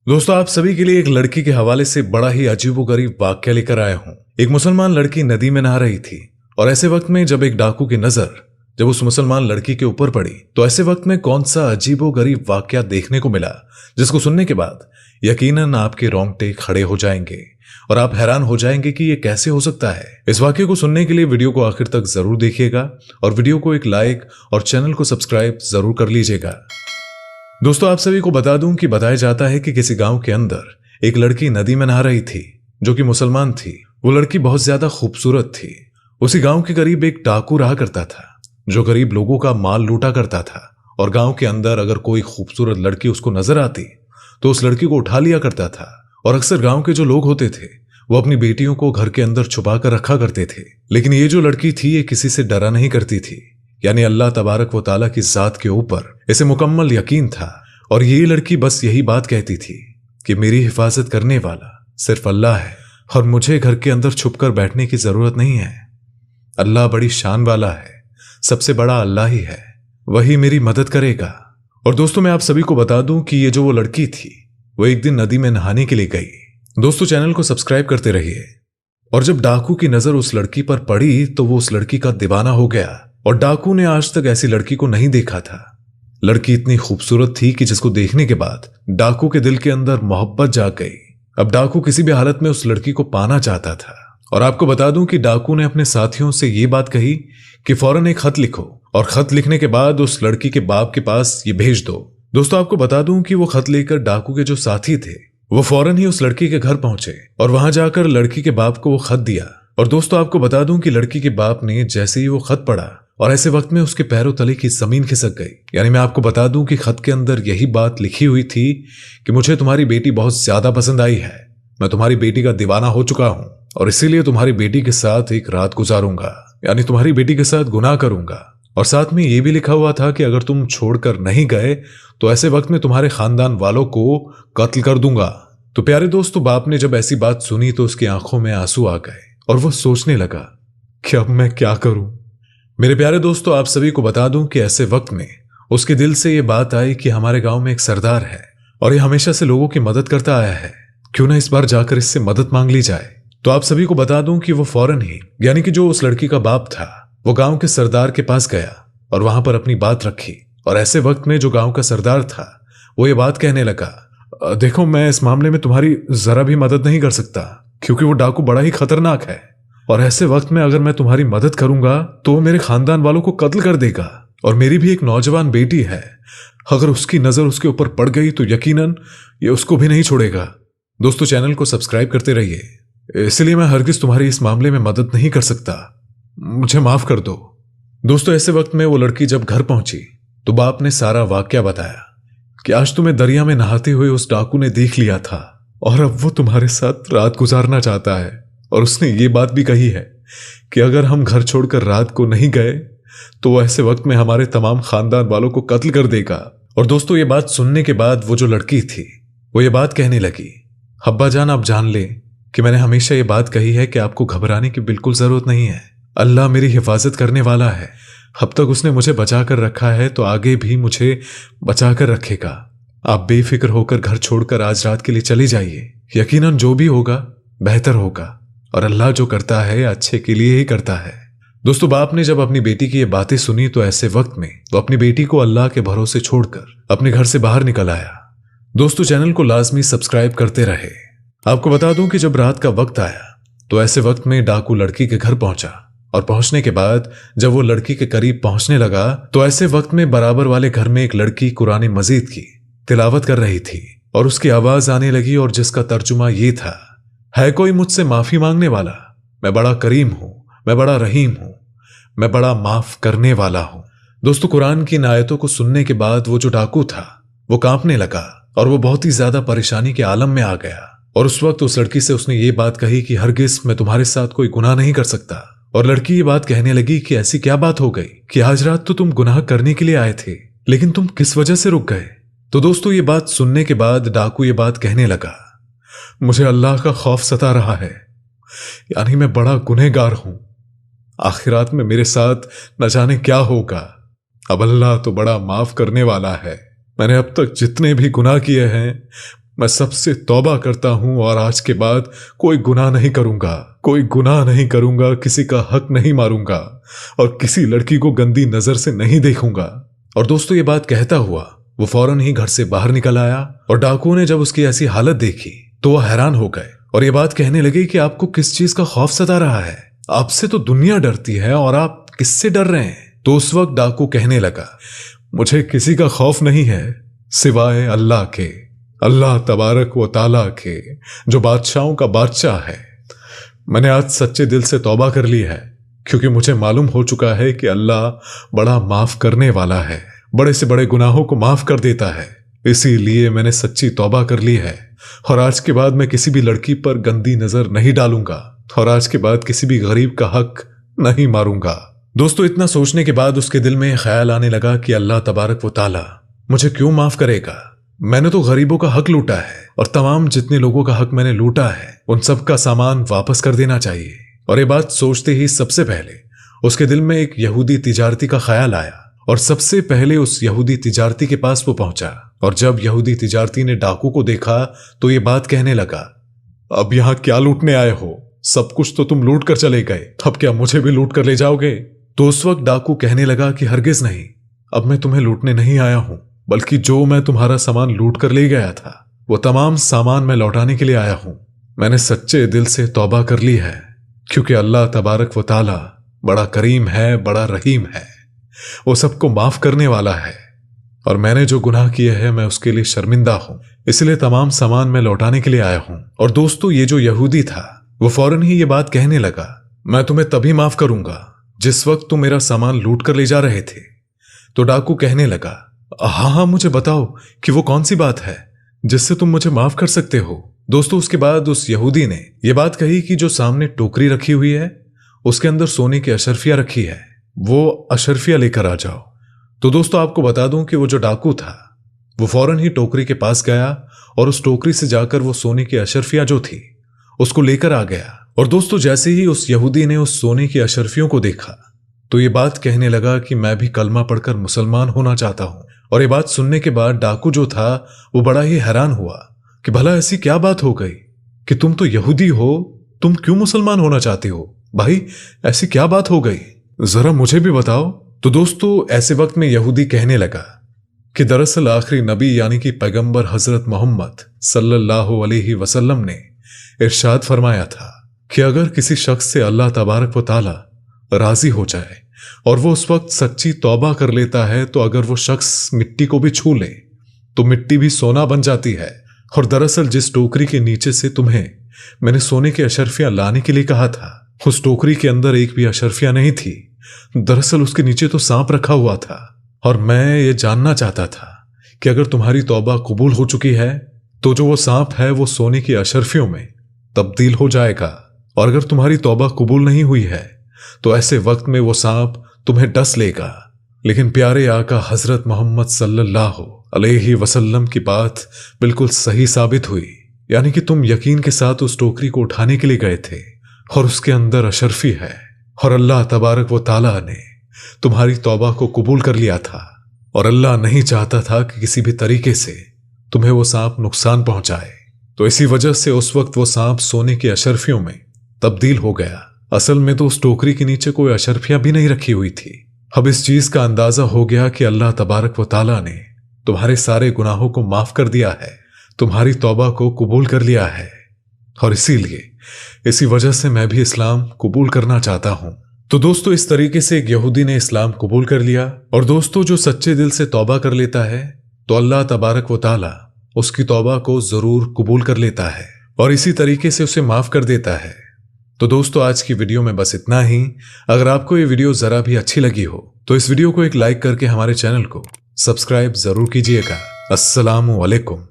दोस्तों, आप सभी के लिए एक लड़की के हवाले से बड़ा ही अजीबोगरीब वाक्य लेकर आया हूं। एक मुसलमान लड़की नदी में नहा रही थी और ऐसे वक्त में जब एक डाकू की नजर जब उस मुसलमान लड़की के ऊपर पड़ी तो ऐसे वक्त में कौन सा अजीबोगरीब वाक्या देखने को मिला जिसको सुनने के बाद यकीनन आपके रोंगटे खड़े हो जाएंगे और आप हैरान हो जाएंगे कि ये कैसे हो सकता है। इस वाक्य को सुनने के लिए वीडियो को आखिर तक जरूर देखिएगा और वीडियो को एक लाइक और चैनल को सब्सक्राइब जरूर कर लीजिएगा। दोस्तों, आप सभी को बता दूं कि बताया जाता है कि किसी गांव के अंदर एक लड़की नदी में नहा रही थी जो कि मुसलमान थी। वो लड़की बहुत ज्यादा खूबसूरत थी। उसी गांव के करीब एक डाकू रहा करता था जो गरीब लोगों का माल लूटा करता था और गांव के अंदर अगर कोई खूबसूरत लड़की उसको नजर आती तो उस लड़की को उठा लिया करता था। और अक्सर गांव के जो लोग होते थे वो अपनी बेटियों को घर के अंदर छुपा कर रखा करते थे। लेकिन ये जो लड़की थी ये किसी से डरा नहीं करती थी, यानी अल्लाह तबारक व ताला की जात के ऊपर इसे मुकम्मल यकीन था। और ये लड़की बस यही बात कहती थी कि मेरी हिफाजत करने वाला सिर्फ अल्लाह है और मुझे घर के अंदर छुपकर बैठने की जरूरत नहीं है। अल्लाह बड़ी शान वाला है, सबसे बड़ा अल्लाह ही है, वही मेरी मदद करेगा। और दोस्तों, मैं आप सभी को बता दूं कि ये जो वो लड़की थी वो एक दिन नदी में नहाने के लिए गई। दोस्तों, चैनल को सब्सक्राइब करते रहिए। और जब डाकू की नजर उस लड़की पर पड़ी तो वो उस लड़की का दीवाना हो गया और डाकू ने आज तक ऐसी लड़की को नहीं देखा था। लड़की इतनी खूबसूरत थी कि जिसको देखने के बाद डाकू के दिल के अंदर मोहब्बत जाग गई। अब डाकू किसी भी हालत में उस लड़की को पाना चाहता था। और आपको बता दूं कि डाकू ने अपने साथियों से ये बात कही कि फौरन एक खत लिखो और खत लिखने के बाद उस लड़की के बाप के पास ये भेज दो। दोस्तों, आपको बता दूं कि वो खत लेकर डाकू के जो साथी थे वो फौरन ही उस लड़की के घर पहुंचे और वहां जाकर लड़की के बाप को वो खत दिया। और दोस्तों, आपको बता दूं कि लड़की के बाप ने जैसे ही वो खत पढ़ा और ऐसे वक्त में उसके पैरों तले की जमीन खिसक गई। यानी मैं आपको बता दूं कि खत के अंदर यही बात लिखी हुई थी कि मुझे तुम्हारी बेटी बहुत ज्यादा पसंद आई है, मैं तुम्हारी बेटी का दीवाना हो चुका हूं और इसीलिए तुम्हारी बेटी के साथ एक रात गुजारूंगा, यानी तुम्हारी बेटी के साथ गुनाह करूंगा। और साथ में यह भी लिखा हुआ था कि अगर तुम छोड़कर नहीं गए तो ऐसे वक्त में तुम्हारे खानदान वालों को कत्ल कर दूंगा। तो प्यारे दोस्तों, बाप ने जब ऐसी बात सुनी तो उसकी आंखों में आंसू आ गए और वो सोचने लगा कि अब मैं क्या करूं। मेरे प्यारे दोस्तों, आप सभी को बता दूं कि ऐसे वक्त में उसके दिल से ये बात आई कि हमारे गांव में एक सरदार है और ये हमेशा से लोगों की मदद करता आया है, क्यों ना इस बार जाकर इससे मदद मांग ली जाए। तो आप सभी को बता दूं कि वो फौरन ही, यानी कि जो उस लड़की का बाप था, वो गांव के सरदार के पास गया और वहां पर अपनी बात रखी। और ऐसे वक्त में जो गांव का सरदार था वो ये बात कहने लगा, देखो, मैं इस मामले में तुम्हारी जरा भी मदद नहीं कर सकता क्योंकि वो डाकू बड़ा ही खतरनाक है और ऐसे वक्त में अगर मैं तुम्हारी मदद करूंगा तो वो मेरे खानदान वालों को कत्ल कर देगा। और मेरी भी एक नौजवान बेटी है, अगर उसकी नजर उसके ऊपर पड़ गई तो यकीनन ये उसको भी नहीं छोड़ेगा। दोस्तों, चैनल को सब्सक्राइब करते रहिए, इसलिए मैं हरगिज तुम्हारी इस मामले में मदद नहीं कर सकता, मुझे माफ कर दो। दोस्तों, ऐसे वक्त में वो लड़की जब घर पहुंची तो बाप ने सारा वाकया बताया कि आज तुम्हें दरिया में नहाते हुए उस डाकू ने देख लिया था और अब वो तुम्हारे साथ रात गुजारना चाहता है। और उसने ये बात भी कही है कि अगर हम घर छोड़कर रात को नहीं गए तो वो ऐसे वक्त में हमारे तमाम खानदान वालों को कत्ल कर देगा। और दोस्तों, ये बात सुनने के बाद वो जो लड़की थी वो ये बात कहने लगी, अब्बा जान, आप जान ले कि मैंने हमेशा ये बात कही है कि आपको घबराने की बिल्कुल जरूरत नहीं है। अल्लाह मेरी हिफाजत करने वाला है, अब तक उसने मुझे बचा कर रखा है तो आगे भी मुझे बचा कर रखेगा। आप बेफिक्र होकर घर छोड़कर आज रात के लिए चली जाइए, यकीनन जो भी होगा बेहतर होगा और अल्लाह जो करता है अच्छे के लिए ही करता है। दोस्तों, बाप ने जब अपनी बेटी की ये बातें सुनी तो ऐसे वक्त में वो अपनी बेटी को अल्लाह के भरोसे छोड़कर अपने घर से बाहर निकल आया। दोस्तों, चैनल को लाजमी सब्सक्राइब करते रहे। आपको बता दूं कि जब रात का वक्त आया तो ऐसे वक्त में डाकू लड़की के घर पहुंचा और पहुंचने के बाद जब वो लड़की के करीब पहुंचने लगा तो ऐसे वक्त में बराबर वाले घर में एक लड़की कुरान मजीद की तिलावत कर रही थी और उसकी आवाज आने लगी और जिसका तर्जुमा ये था, है कोई मुझसे माफी मांगने वाला, मैं बड़ा करीम हूं, मैं बड़ा रहीम हूं, मैं बड़ा माफ करने वाला हूं। दोस्तों, कुरान की इन आयतों को सुनने के बाद वो जो डाकू था वो कांपने लगा और वो बहुत ही ज्यादा परेशानी के आलम में आ गया। और उस वक्त उस लड़की से उसने ये बात कही कि हरगिज मैं तुम्हारे साथ कोई गुनाह नहीं कर सकता। और लड़की ये बात कहने लगी कि ऐसी क्या बात हो गई कि आज रात तो तुम गुनाह करने के लिए आए थे, लेकिन तुम किस वजह से रुक गए। तो दोस्तों, ये बात सुनने के बाद डाकू ये बात कहने लगा, मुझे अल्लाह का खौफ सता रहा है, यानी मैं बड़ा गुनहगार हूं, आखिरात में मेरे साथ न जाने क्या होगा। अब अल्लाह तो बड़ा माफ करने वाला है, मैंने अब तक जितने भी गुनाह किए हैं मैं सबसे तौबा करता हूं और आज के बाद कोई गुनाह नहीं करूंगा, किसी का हक नहीं मारूंगा और किसी लड़की को गंदी नजर से नहीं देखूंगा। और दोस्तों ये बात कहता हुआ वो फौरन ही घर से बाहर निकल आया और डाकुओं ने जब उसकी ऐसी हालत देखी तो वह हैरान हो गए और ये बात कहने लगे कि आपको किस चीज का खौफ सता रहा है? आपसे तो दुनिया डरती है और आप किससे डर रहे हैं? तो उस वक्त डाकू कहने लगा, मुझे किसी का खौफ नहीं है सिवाय अल्लाह के, अल्लाह तबारक व ताला के, जो बादशाहों का बादशाह है। मैंने आज सच्चे दिल से तौबा कर ली है क्योंकि मुझे मालूम हो चुका है कि अल्लाह बड़ा माफ करने वाला है, बड़े से बड़े गुनाहों को माफ कर देता है। इसीलिए मैंने सच्ची तौबा कर ली है और आज के बाद मैं किसी भी लड़की पर गंदी नजर नहीं डालूंगा और आज के बाद किसी भी गरीब का हक नहीं मारूंगा। दोस्तों इतना सोचने के बाद उसके दिल में ख्याल आने लगा कि अल्लाह तबारक व ताला मुझे क्यों माफ करेगा? मैंने तो गरीबों का हक लूटा है और तमाम जितने लोगों का हक मैंने लूटा है उन सब का सामान वापस कर देना चाहिए। और ये बात सोचते ही सबसे पहले उसके दिल में एक यहूदी तिजारती का ख्याल आया और सबसे पहले उस यहूदी तिजारती के पास वो पहुंचा। और जब यहूदी तिजारती ने डाकू को देखा तो ये बात कहने लगा, अब यहां क्या लूटने आए हो? सब कुछ तो तुम लूट कर चले गए, अब क्या मुझे भी लूट कर ले जाओगे? तो उस वक्त डाकू कहने लगा कि हरगिज नहीं, अब मैं तुम्हें लूटने नहीं आया हूं, बल्कि जो मैं तुम्हारा सामान लूट कर ले गया था वो तमाम सामान मैं लौटाने के लिए आया हूं। मैंने सच्चे दिल से तौबा कर ली है क्योंकि अल्लाह तबारक व ताला बड़ा करीम है, बड़ा रहीम है, वो सबको माफ करने वाला है और मैंने जो गुनाह किए हैं मैं उसके लिए शर्मिंदा हूं, इसलिए तमाम सामान मैं लौटाने के लिए आया हूं। और दोस्तों ये जो यहूदी था वो फौरन ही ये बात कहने लगा, मैं तुम्हें तभी माफ करूंगा जिस वक्त तुम मेरा सामान लूट कर ले जा रहे थे। तो डाकू कहने लगा, हाँ मुझे बताओ कि वो कौन सी बात है जिससे तुम मुझे माफ कर सकते हो। दोस्तों उसके बाद उस यहूदी ने यह बात कही कि जो सामने टोकरी रखी हुई है उसके अंदर सोने की अशरफिया रखी है, वो अशरफिया लेकर आ जाओ। तो दोस्तों आपको बता दूं कि वो जो डाकू था वो फौरन ही टोकरी के पास गया और उस टोकरी से जाकर वो सोने की अशरफिया जो थी उसको लेकर आ गया। और दोस्तों जैसे ही उस यहूदी ने उस सोने की अशरफियों को देखा तो ये बात कहने लगा कि मैं भी कलमा पढ़कर मुसलमान होना चाहता हूं। और ये बात सुनने के बाद डाकू जो था वो बड़ा ही हैरान हुआ कि भला ऐसी क्या बात हो गई कि तुम तो यहूदी हो, तुम क्यों मुसलमान होना चाहते हो? भाई ऐसी क्या बात हो गई, जरा मुझे भी बताओ। तो दोस्तों ऐसे वक्त में यहूदी कहने लगा कि दरअसल आखिरी नबी यानी कि पैगंबर हजरत मोहम्मद सल्लल्लाहु अलैहि वसल्लम ने इरशाद फरमाया था कि अगर किसी शख्स से अल्लाह तबारक व ताला राजी हो जाए और वो उस वक्त सच्ची तौबा कर लेता है तो अगर वो शख्स मिट्टी को भी छू ले तो मिट्टी भी सोना बन जाती है। और दरअसल जिस टोकरी के नीचे से तुम्हें मैंने सोने की अशरफियां लाने के लिए कहा था उस टोकरी के अंदर एक भी अशरफिया नहीं थी, दरअसल उसके नीचे तो सांप रखा हुआ था। और मैं ये जानना चाहता था कि अगर तुम्हारी तौबा कबूल हो चुकी है तो जो वो सांप है वो सोने की अशरफियों में तब्दील हो जाएगा, और अगर तुम्हारी तौबा कबूल नहीं हुई है तो ऐसे वक्त में वो सांप तुम्हें डस लेगा। लेकिन प्यारे आका हजरत मोहम्मद सल्लल्लाहु अलैहि वसल्लम की बात बिल्कुल सही साबित हुई, यानी कि तुम यकीन के साथ उस टोकरी को उठाने के लिए गए थे और उसके अंदर अशरफी है और अल्लाह तबारक व ताला ने तुम्हारी तौबा को कबूल कर लिया था और अल्लाह नहीं चाहता था कि किसी भी तरीके से तुम्हें वो सांप नुकसान पहुंचाए। तो इसी वजह से उस वक्त वो सांप सोने की अशरफियों में तब्दील हो गया। असल में तो उस टोकरी के नीचे कोई अशरफिया भी नहीं रखी हुई थी। अब इस चीज का अंदाजा हो गया कि अल्लाह तबारक व ताला ने तुम्हारे सारे गुनाहों को माफ कर दिया है, तुम्हारी तौबा को कबूल कर लिया है, और इसीलिए इसी वजह से मैं भी इस्लाम कबूल करना चाहता हूं। तो दोस्तों इस तरीके से एक यहूदी ने इस्लाम कबूल कर लिया। और दोस्तों जो सच्चे दिल से तौबा कर लेता है तो अल्लाह तबारक व ताला उसकी तौबा को जरूर कबूल कर लेता है और इसी तरीके से उसे माफ कर देता है। तो दोस्तों आज की वीडियो में बस इतना ही। अगर आपको ये वीडियो जरा भी अच्छी लगी हो तो इस वीडियो को एक लाइक करके हमारे चैनल को सब्सक्राइब जरूर कीजिएगा। अस्सलामु अलैकुम।